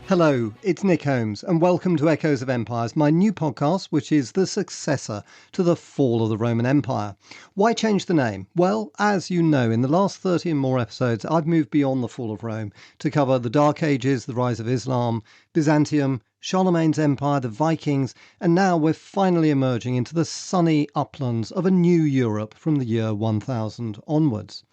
Hello, it's Nick Holmes, and welcome to Echoes of Empires, my new podcast, which is the successor to the fall of the Roman Empire. Why change the name? Well, as you know, in the last 30 and more episodes, I've moved beyond the fall of Rome to cover the Dark Ages, the rise of Islam, Byzantium, Charlemagne's empire, the Vikings, and now we're finally emerging into the sunny uplands of a new Europe from the year 1000 onwards.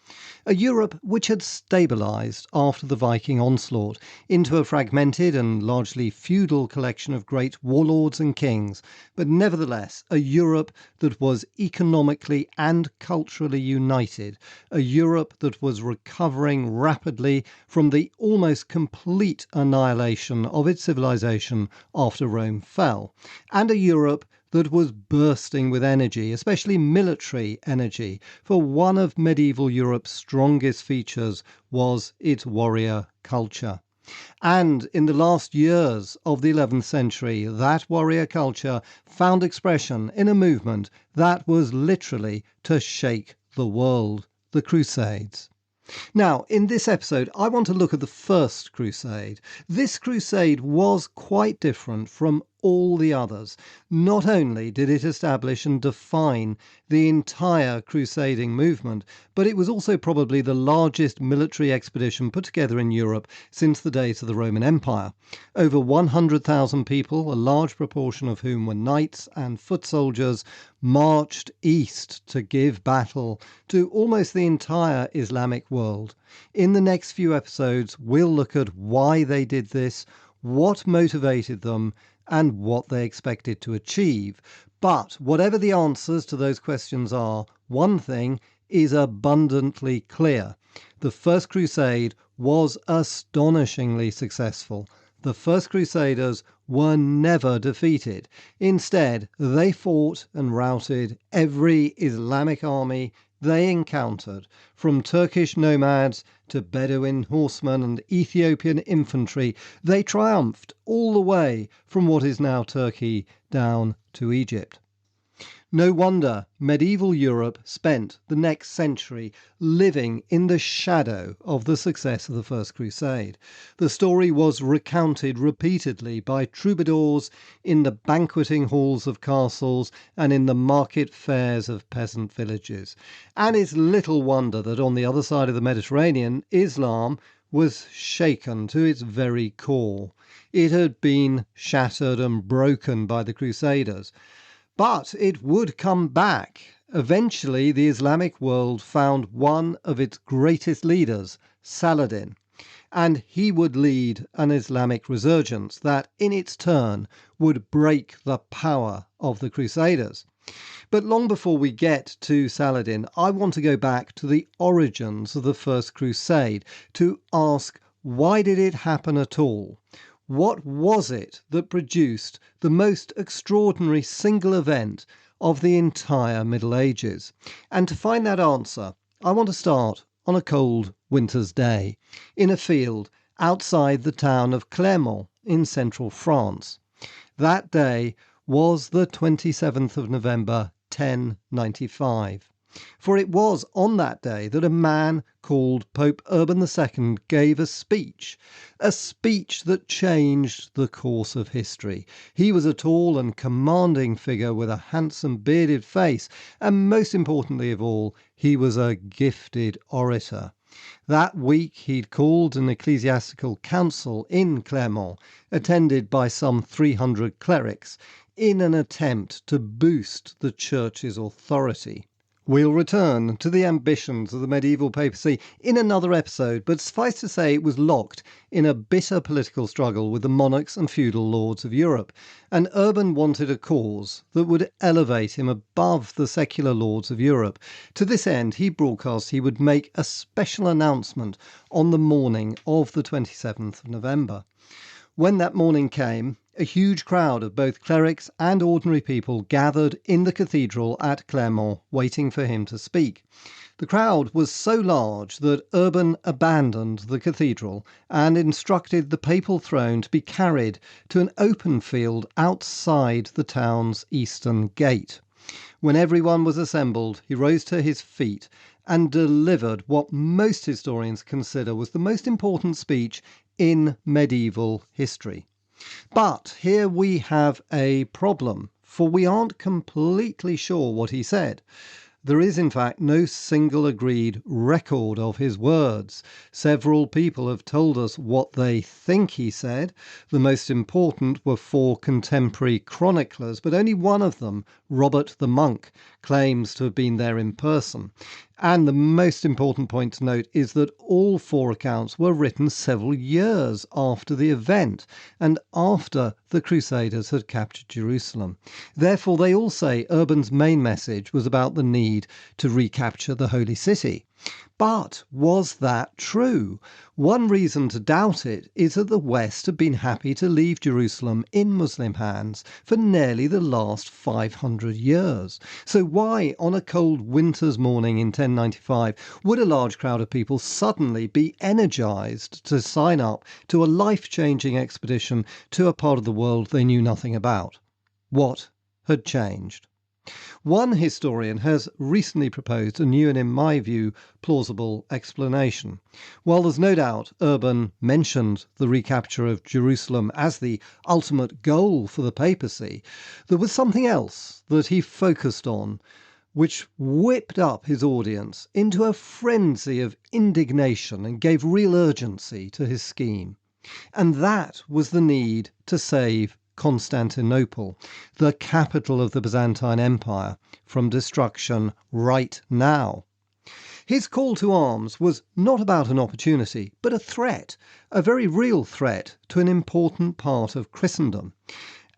A Europe which had stabilised after the Viking onslaught into a fragmented and largely feudal collection of great warlords and kings, but nevertheless a Europe that was economically and culturally united, a Europe that was recovering rapidly from the almost complete annihilation of its civilization after Rome fell, and a Europe that was bursting with energy, especially military energy, for one of medieval Europe's strongest features was its warrior culture. And in the last years of the 11th century, that warrior culture found expression in a movement that was literally to shake the world, the Crusades. Now, in this episode, I want to look at the First Crusade. This crusade was quite different from all the others. Not only did it establish and define the entire crusading movement, but it was also probably the largest military expedition put together in Europe since the days of the Roman Empire. Over 100,000 people, a large proportion of whom were knights and foot soldiers, marched east to give battle to almost the entire Islamic world. In the next few episodes, we'll look at why they did this, what motivated them, and what they expected to achieve. But whatever the answers to those questions are, one thing is abundantly clear. The First Crusade was astonishingly successful. The First Crusaders were never defeated. Instead, they fought and routed every Islamic army they encountered, from Turkish nomads to Bedouin horsemen and Ethiopian infantry. They triumphed all the way from what is now Turkey down to Egypt. No wonder medieval Europe spent the next century living in the shadow of the success of the First Crusade. The story was recounted repeatedly by troubadours in the banqueting halls of castles and in the market fairs of peasant villages. And it's little wonder that on the other side of the Mediterranean, Islam was shaken to its very core. It had been shattered and broken by the Crusaders. But it would come back. Eventually, the Islamic world found one of its greatest leaders, Saladin, and he would lead an Islamic resurgence that, in its turn, would break the power of the Crusaders. But long before we get to Saladin, I want to go back to the origins of the First Crusade to ask, why did it happen at all? What was it that produced the most extraordinary single event of the entire Middle Ages? And to find that answer, I want to start on a cold winter's day in a field outside the town of Clermont in central France. That day was the 27th of November, 1095. For it was on that day that a man called Pope Urban II gave a speech that changed the course of history. He was a tall and commanding figure with a handsome bearded face, and most importantly of all, he was a gifted orator. That week he'd called an ecclesiastical council in Clermont, attended by some 300 clerics, in an attempt to boost the church's authority. We'll return to the ambitions of the medieval papacy in another episode, but suffice to say it was locked in a bitter political struggle with the monarchs and feudal lords of Europe, and Urban wanted a cause that would elevate him above the secular lords of Europe. To this end, he broadcast he would make a special announcement on the morning of the 27th of November. When that morning came, a huge crowd of both clerics and ordinary people gathered in the cathedral at Clermont, waiting for him to speak. The crowd was so large that Urban abandoned the cathedral and instructed the papal throne to be carried to an open field outside the town's eastern gate. When everyone was assembled, he rose to his feet and delivered what most historians consider was the most important speech in medieval history. But here we have a problem, for we aren't completely sure what he said. There is, in fact, no single agreed record of his words. Several people have told us what they think he said. The most important were 4 contemporary chroniclers, but only one of them, Robert the monk, claims to have been there in person. And the most important point to note is that all 4 accounts were written several years after the event and after the Crusaders had captured Jerusalem. Therefore, they all say Urban's main message was about the need to recapture the Holy City. But was that true? One reason to doubt it is that the West had been happy to leave Jerusalem in Muslim hands for nearly the last 500 years. So why, on a cold winter's morning in 1095, would a large crowd of people suddenly be energized to sign up to a life-changing expedition to a part of the world they knew nothing about? What had changed? One historian has recently proposed a new and, in my view, plausible explanation. While there's no doubt Urban mentioned the recapture of Jerusalem as the ultimate goal for the papacy, there was something else that he focused on which whipped up his audience into a frenzy of indignation and gave real urgency to his scheme. And that was the need to save Constantinople, the capital of the Byzantine Empire, from destruction right now. His call to arms was not about an opportunity, but a threat, a very real threat to an important part of Christendom.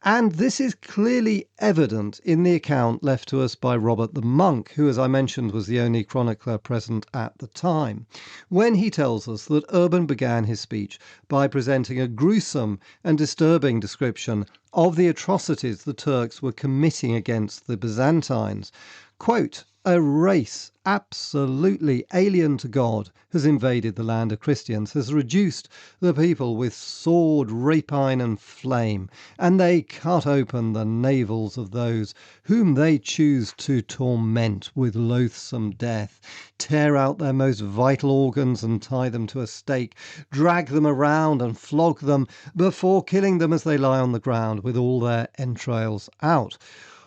And this is clearly evident in the account left to us by Robert the monk, who, as I mentioned, was the only chronicler present at the time, when he tells us that Urban began his speech by presenting a gruesome and disturbing description of the atrocities the Turks were committing against the Byzantines. Quote, "A race absolutely alien to God has invaded the land of Christians, has reduced the people with sword, rapine, and flame, and they cut open the navels of those whom they choose to torment with loathsome death, tear out their most vital organs and tie them to a stake, drag them around and flog them before killing them as they lie on the ground with all their entrails out.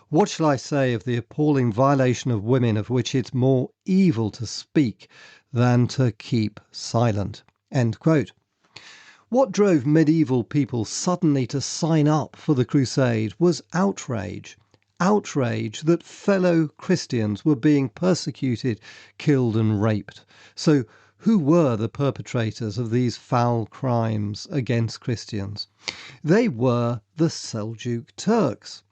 What shall I say of the appalling violation of women of which it's more evil to speak than to keep silent?" End quote. What drove medieval people suddenly to sign up for the crusade was outrage. Outrage that fellow Christians were being persecuted, killed and raped. So who were the perpetrators of these foul crimes against Christians? They were the Seljuk Turks.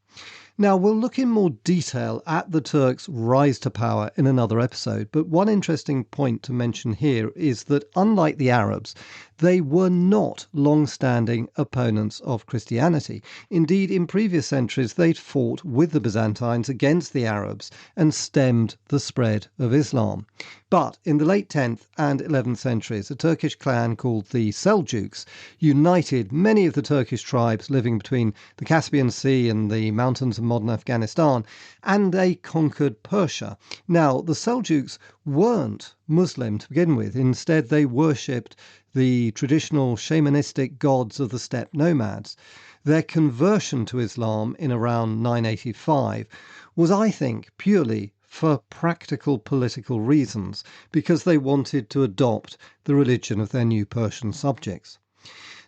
Now, we'll look in more detail at the Turks' rise to power in another episode, but one interesting point to mention here is that, unlike the Arabs, they were not long-standing opponents of Christianity. Indeed, in previous centuries, they'd fought with the Byzantines against the Arabs and stemmed the spread of Islam. But in the late 10th and 11th centuries, a Turkish clan called the Seljuks united many of the Turkish tribes living between the Caspian Sea and the mountains of modern Afghanistan, and they conquered Persia. Now, the Seljuks weren't Muslim to begin with. Instead, they worshipped the traditional shamanistic gods of the steppe nomads. Their conversion to Islam in around 985 was, I think, purely for practical political reasons, because they wanted to adopt the religion of their new Persian subjects.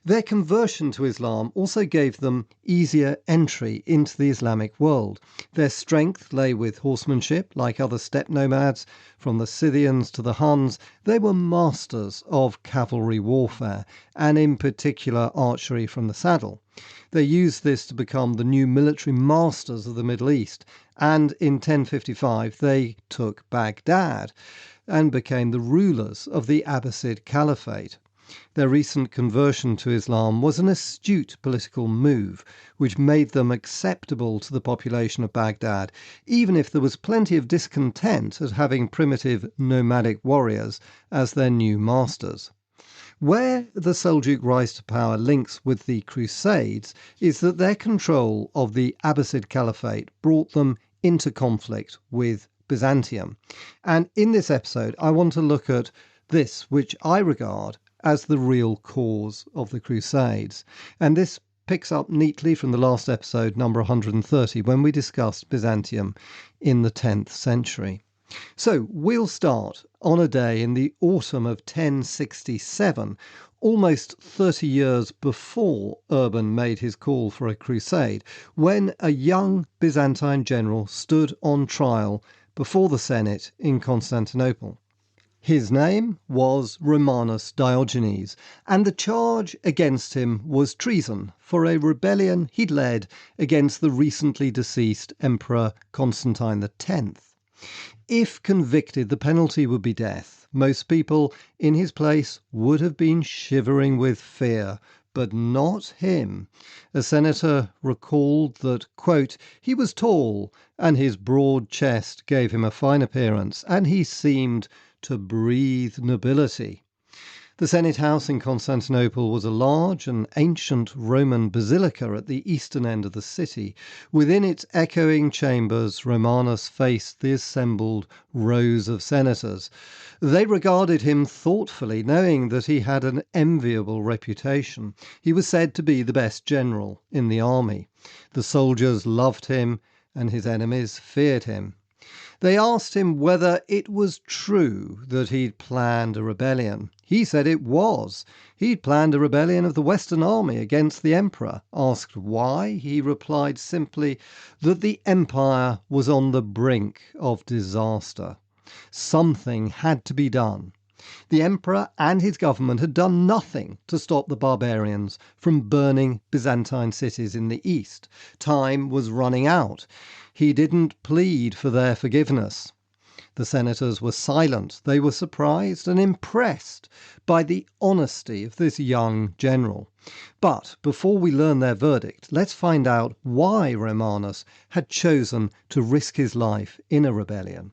Their conversion to Islam also gave them easier entry into the Islamic world. Their strength lay with horsemanship, like other steppe nomads, from the Scythians to the Huns. They were masters of cavalry warfare, and in particular archery from the saddle. They used this to become the new military masters of the Middle East, and in 1055 they took Baghdad and became the rulers of the Abbasid Caliphate. Their recent conversion to Islam was an astute political move, which made them acceptable to the population of Baghdad, even if there was plenty of discontent at having primitive nomadic warriors as their new masters. Where the Seljuk rise to power links with the Crusades is that their control of the Abbasid Caliphate brought them into conflict with Byzantium. And in this episode, I want to look at this, which I regard as the real cause of the Crusades. And this picks up neatly from the last episode, number 130, when we discussed Byzantium in the 10th century. So we'll start on a day in the autumn of 1067, almost 30 years before Urban made his call for a crusade, when a young Byzantine general stood on trial before the Senate in Constantinople. His name was Romanus Diogenes, and the charge against him was treason for a rebellion he'd led against the recently deceased Emperor Constantine X. If convicted, the penalty would be death. Most people in his place would have been shivering with fear, but not him. A senator recalled that, quote, he was tall, and his broad chest gave him a fine appearance, and he seemed to breathe nobility. The Senate House in Constantinople was a large and ancient Roman basilica at the eastern end of the city. Within its echoing chambers, Romanus faced the assembled rows of senators. They regarded him thoughtfully, knowing that he had an enviable reputation. He was said to be the best general in the army. The soldiers loved him, and his enemies feared him. They asked him whether it was true that he'd planned a rebellion. He said it was. He'd planned a rebellion of the Western army against the emperor. Asked why, he replied simply that the empire was on the brink of disaster. Something had to be done. The emperor and his government had done nothing to stop the barbarians from burning Byzantine cities in the east. Time was running out. He didn't plead for their forgiveness. The senators were silent. They were surprised and impressed by the honesty of this young general. But before we learn their verdict, let's find out why Romanus had chosen to risk his life in a rebellion.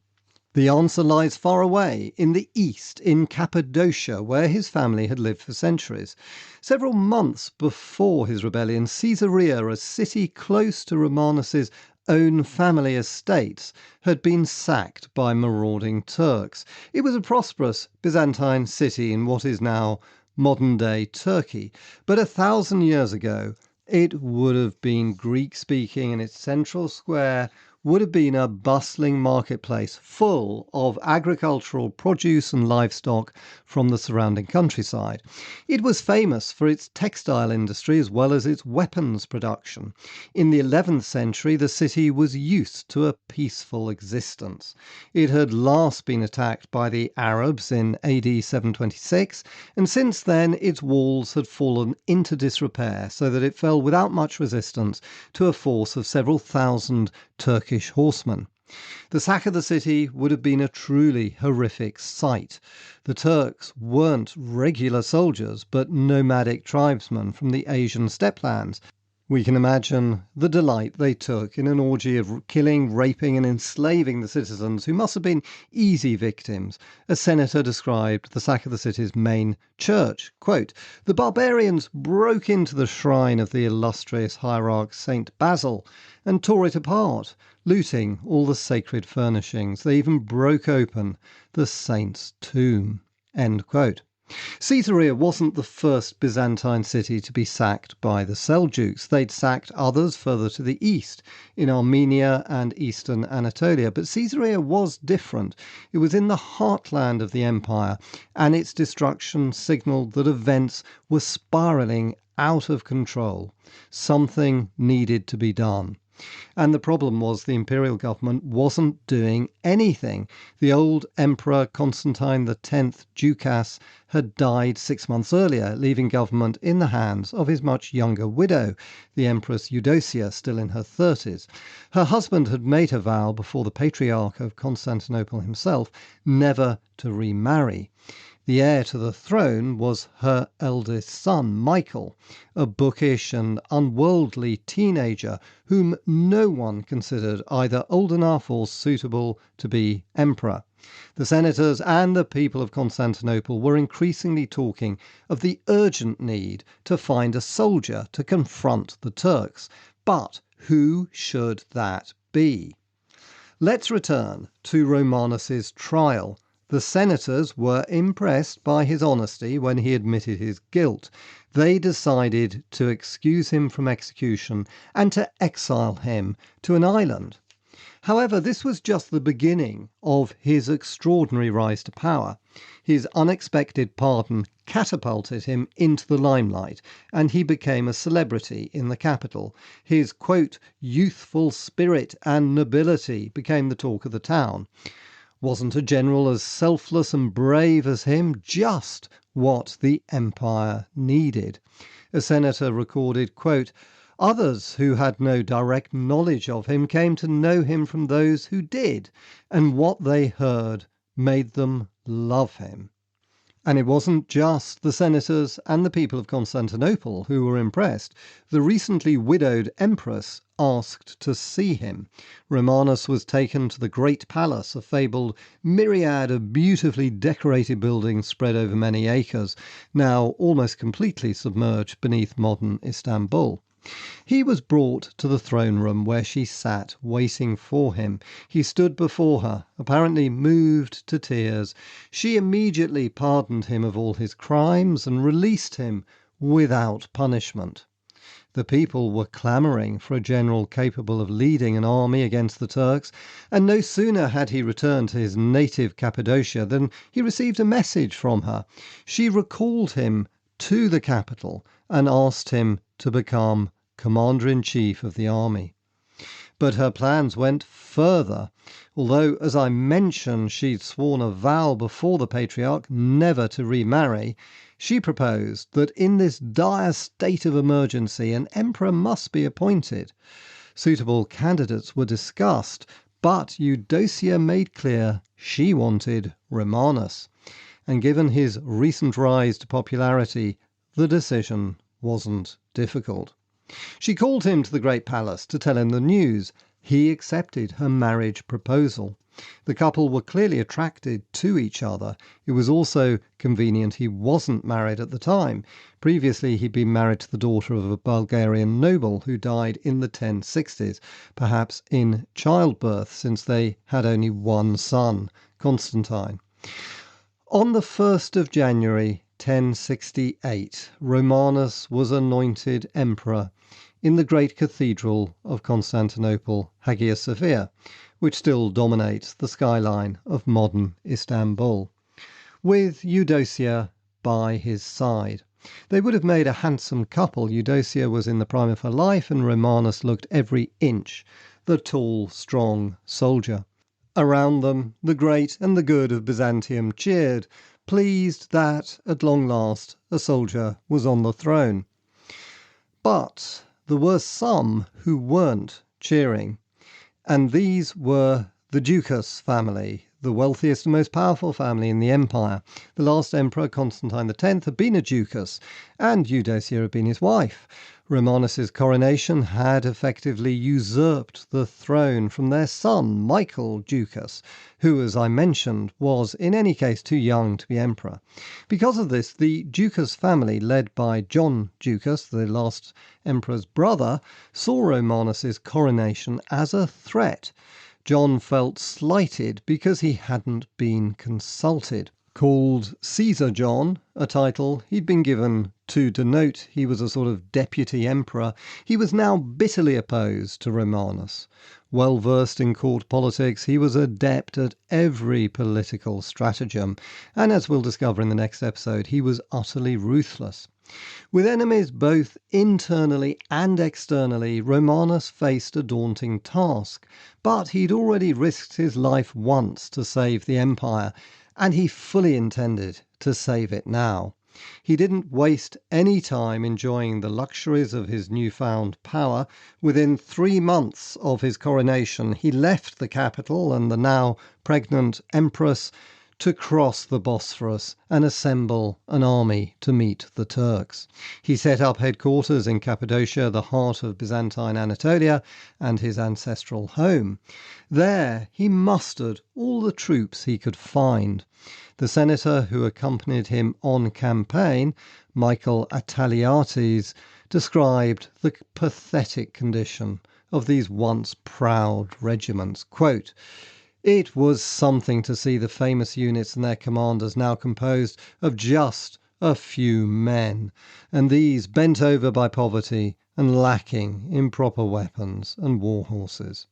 The answer lies far away, in the east, in Cappadocia, where his family had lived for centuries. Several months before his rebellion, Caesarea, a city close to Romanus's own family estates, had been sacked by marauding Turks. It was a prosperous Byzantine city in what is now modern-day Turkey, but 1,000 years ago it would have been Greek-speaking, and its central square would have been a bustling marketplace full of agricultural produce and livestock from the surrounding countryside. It was famous for its textile industry as well as its weapons production. In the 11th century, the city was used to a peaceful existence. It had last been attacked by the Arabs in AD 726, and since then its walls had fallen into disrepair so that it fell without much resistance to a force of several thousand Turkish horsemen. The sack of the city would have been a truly horrific sight. The Turks weren't regular soldiers, but nomadic tribesmen from the Asian steppelands. We can imagine the delight they took in an orgy of killing, raping, and enslaving the citizens, who must have been easy victims. A senator described the sack of the city's main church. Quote, the barbarians broke into the shrine of the illustrious hierarch Saint Basil and tore it apart, looting all the sacred furnishings. They even broke open the saint's tomb. End quote. Caesarea wasn't the first Byzantine city to be sacked by the Seljuks. They'd sacked others further to the east, in Armenia and eastern Anatolia. But Caesarea was different. It was in the heartland of the empire, and its destruction signaled that events were spiraling out of control. Something needed to be done. And the problem was the imperial government wasn't doing anything. The old Emperor Constantine X Ducas had died 6 months earlier, leaving government in the hands of his much younger widow, the Empress Eudocia, still in her 30s. Her husband had made her vow before the Patriarch of Constantinople himself never to remarry. The heir to the throne was her eldest son, Michael, a bookish and unworldly teenager whom no one considered either old enough or suitable to be emperor. The senators and the people of Constantinople were increasingly talking of the urgent need to find a soldier to confront the Turks. But who should that be? Let's return to Romanus's trial The senators were impressed by his honesty when he admitted his guilt. They decided to excuse him from execution and to exile him to an island. However, this was just the beginning of his extraordinary rise to power. His unexpected pardon catapulted him into the limelight, and he became a celebrity in the capital. His, quote, youthful spirit and nobility became the talk of the town. Wasn't a general as selfless and brave as him just what the empire needed? A senator recorded, quote, others who had no direct knowledge of him came to know him from those who did, and what they heard made them love him. And it wasn't just the senators and the people of Constantinople who were impressed. The recently widowed empress asked to see him. Romanus was taken to the great palace, a fabled myriad of beautifully decorated buildings spread over many acres, now almost completely submerged beneath modern Istanbul. He was brought to the throne room where she sat waiting for him. He stood before her, apparently moved to tears. She immediately pardoned him of all his crimes and released him without punishment. The people were clamouring for a general capable of leading an army against the Turks, and no sooner had he returned to his native Cappadocia than he received a message from her. She recalled him to the capital and asked him to become commander-in-chief of the army. But her plans went further. Although, as I mentioned, she'd sworn a vow before the patriarch never to remarry, she proposed that in this dire state of emergency an emperor must be appointed. Suitable candidates were discussed, but Eudocia made clear she wanted Romanus. And given his recent rise to popularity, the decision wasn't difficult. She called him to the great palace to tell him the news. He accepted her marriage proposal. The couple were clearly attracted to each other. It was also convenient he wasn't married at the time. Previously, he'd been married to the daughter of a Bulgarian noble who died in the 1060s, perhaps in childbirth, since they had only one son, Constantine. On the 1st of January 1068, Romanus was anointed emperor in the great cathedral of Constantinople, Hagia Sophia, which still dominates the skyline of modern Istanbul, with Eudocia by his side. They would have made a handsome couple. Eudocia was in the prime of her life, and Romanus looked every inch the tall, strong soldier. Around them, the great and the good of Byzantium cheered, pleased that, at long last, a soldier was on the throne. But there were some who weren't cheering, and these were the Ducas family, the wealthiest and most powerful family in the empire. The last emperor, Constantine X, had been a Ducas, and Eudocia had been his wife. Romanus's coronation had effectively usurped the throne from their son, Michael Ducas, who, as I mentioned, was in any case too young to be emperor. Because of this, the Ducas family, led by John Ducas, the last emperor's brother, saw Romanus's coronation as a threat. John felt slighted because he hadn't been consulted. Called Caesar John, a title he'd been given to denote he was a sort of deputy emperor, he was now bitterly opposed to Romanus. Well versed in court politics, he was adept at every political stratagem, and as we'll discover in the next episode, he was utterly ruthless. With enemies both internally and externally, Romanus faced a daunting task, but he'd already risked his life once to save the empire, and he fully intended to save it now. He didn't waste any time enjoying the luxuries of his newfound power. Within 3 months of his coronation, he left the capital and the now pregnant empress to cross the Bosphorus and assemble an army to meet the Turks. He set up headquarters in Cappadocia, the heart of Byzantine Anatolia and his ancestral home. There he mustered all the troops he could find. The senator who accompanied him on campaign, Michael Attaliates, described the pathetic condition of these once proud regiments. Quote, It was something to see the famous units and their commanders now composed of just a few men, and these bent over by poverty and lacking in proper weapons and war horses.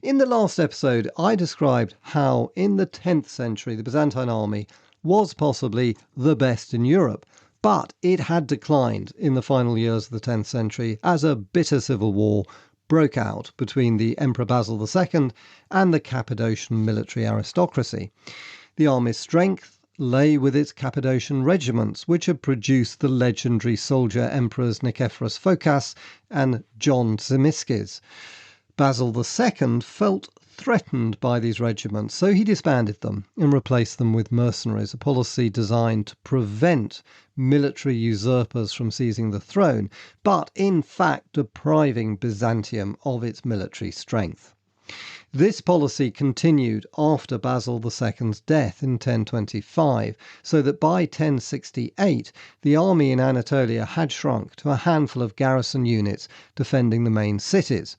In the last episode, I described how in the 10th century the Byzantine army was possibly the best in Europe, but it had declined in the final years of the 10th century as a bitter civil war broke out between the Emperor Basil II and the Cappadocian military aristocracy. The army's strength lay with its Cappadocian regiments, which had produced the legendary soldier emperors Nicephorus Phocas and John Zimisces. Basil II felt threatened by these regiments, so he disbanded them and replaced them with mercenaries, a policy designed to prevent military usurpers from seizing the throne, but in fact depriving Byzantium of its military strength. This policy continued after Basil II's death in 1025, so that by 1068 the army in Anatolia had shrunk to a handful of garrison units defending the main cities.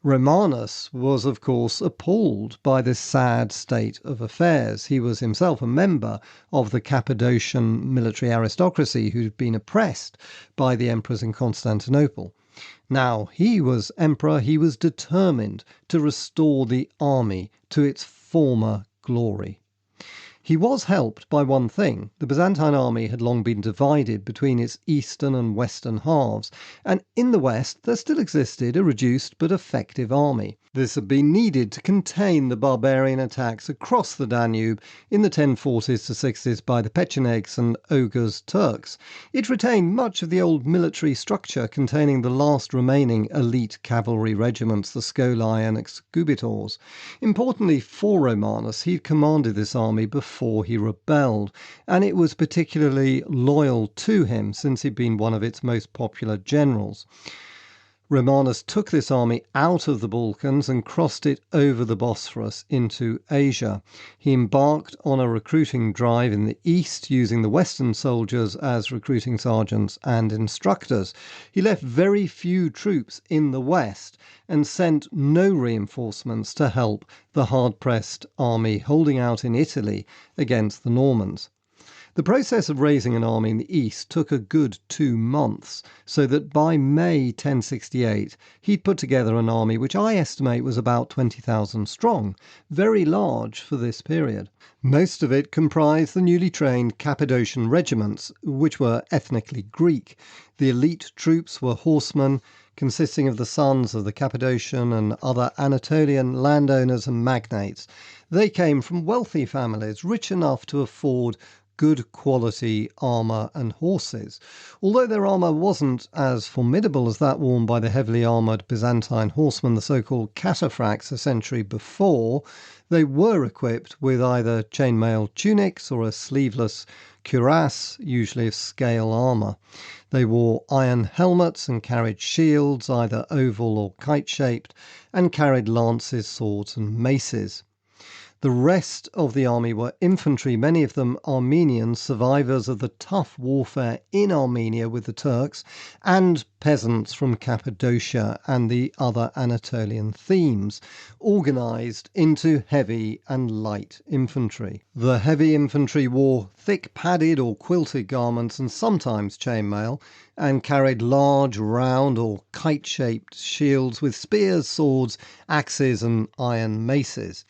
Romanus was, of course, appalled by this sad state of affairs. He was himself a member of the Cappadocian military aristocracy who'd been oppressed by the emperors in Constantinople. Now he was emperor, he was determined to restore the army to its former glory. He was helped by one thing. The Byzantine army had long been divided between its eastern and western halves, and in the west there still existed a reduced but effective army. This had been needed to contain the barbarian attacks across the Danube in the 1040s to 60s by the Pechenegs and Oghuz Turks. It retained much of the old military structure containing the last remaining elite cavalry regiments, the Scolae and Excubitors. Importantly for Romanus, he'd commanded this army before he rebelled, and it was particularly loyal to him since he'd been one of its most popular generals. Romanus took this army out of the Balkans and crossed it over the Bosphorus into Asia. He embarked on a recruiting drive in the east, using the western soldiers as recruiting sergeants and instructors. He left very few troops in the west and sent no reinforcements to help the hard-pressed army holding out in Italy against the Normans. The process of raising an army in the east took a good 2 months, so that by May 1068 he'd put together an army which I estimate was about 20,000 strong, very large for this period. Most of it comprised the newly trained Cappadocian regiments, which were ethnically Greek. The elite troops were horsemen, consisting of the sons of the Cappadocian and other Anatolian landowners and magnates. They came from wealthy families, rich enough to afford good quality armour and horses. Although their armour wasn't as formidable as that worn by the heavily armoured Byzantine horsemen, the so-called cataphracts, a century before, they were equipped with either chainmail tunics or a sleeveless cuirass, usually of scale armour. They wore iron helmets and carried shields, either oval or kite-shaped, and carried lances, swords and maces. The rest of the army were infantry, many of them Armenians, survivors of the tough warfare in Armenia with the Turks, and peasants from Cappadocia and the other Anatolian themes, organised into heavy and light infantry. The heavy infantry wore thick padded or quilted garments and sometimes chainmail, and carried large, round or kite-shaped shields with spears, swords, axes and iron maces.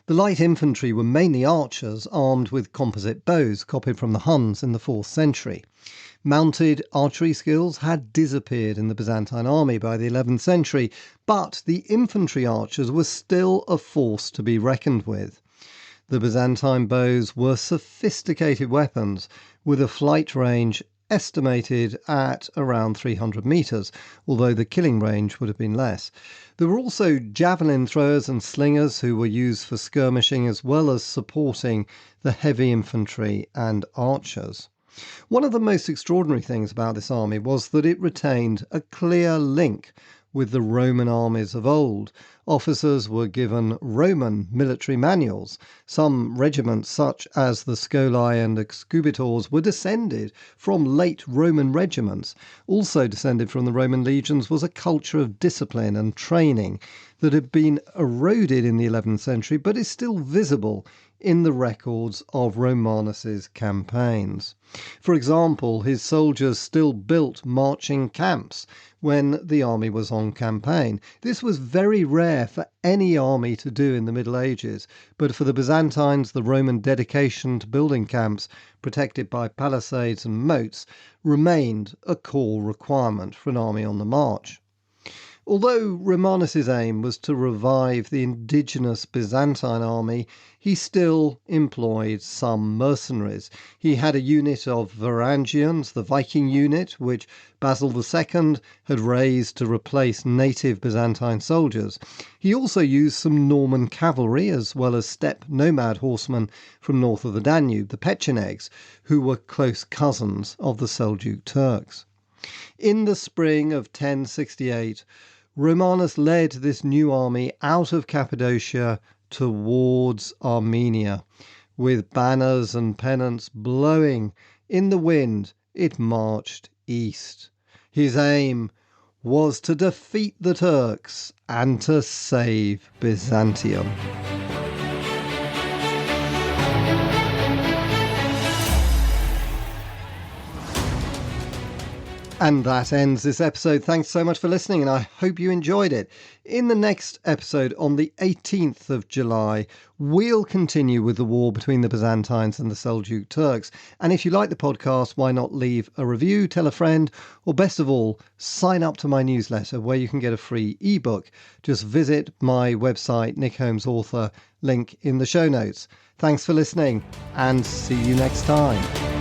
The light infantry were mainly archers armed with composite bows copied from the Huns in the 4th century. Mounted archery skills had disappeared in the Byzantine army by the 11th century, but the infantry archers were still a force to be reckoned with. The Byzantine bows were sophisticated weapons with a flight range estimated at around 300 metres, although the killing range would have been less. There were also javelin throwers and slingers who were used for skirmishing as well as supporting the heavy infantry and archers. One of the most extraordinary things about this army was that it retained a clear link with the Roman armies of old. Officers were given Roman military manuals. Some regiments, such as the Scolae and Excubitors, were descended from late Roman regiments. Also descended from the Roman legions was a culture of discipline and training that had been eroded in the 11th century, but is still visible in the records of Romanus's campaigns. For example, his soldiers still built marching camps when the army was on campaign. This was very rare for any army to do in the Middle Ages, but for the Byzantines, the Roman dedication to building camps protected by palisades and moats remained a core requirement for an army on the march. Although Romanus's aim was to revive the indigenous Byzantine army, he still employed some mercenaries. He had a unit of Varangians, the Viking unit, which Basil II had raised to replace native Byzantine soldiers. He also used some Norman cavalry, as well as steppe nomad horsemen from north of the Danube, the Pechenegs, who were close cousins of the Seljuk Turks. In the spring of 1068, Romanus led this new army out of Cappadocia towards Armenia. With banners and pennants blowing in the wind, it marched east. His aim was to defeat the Turks and to save Byzantium. And that ends this episode. Thanks so much for listening, and I hope you enjoyed it. In the next episode, on the 18th of July, we'll continue with the war between the Byzantines and the Seljuk Turks. And if you like the podcast, why not leave a review, tell a friend, or best of all, sign up to my newsletter where you can get a free ebook. Just visit my website, Nick Holmes Author, link in the show notes. Thanks for listening, and see you next time.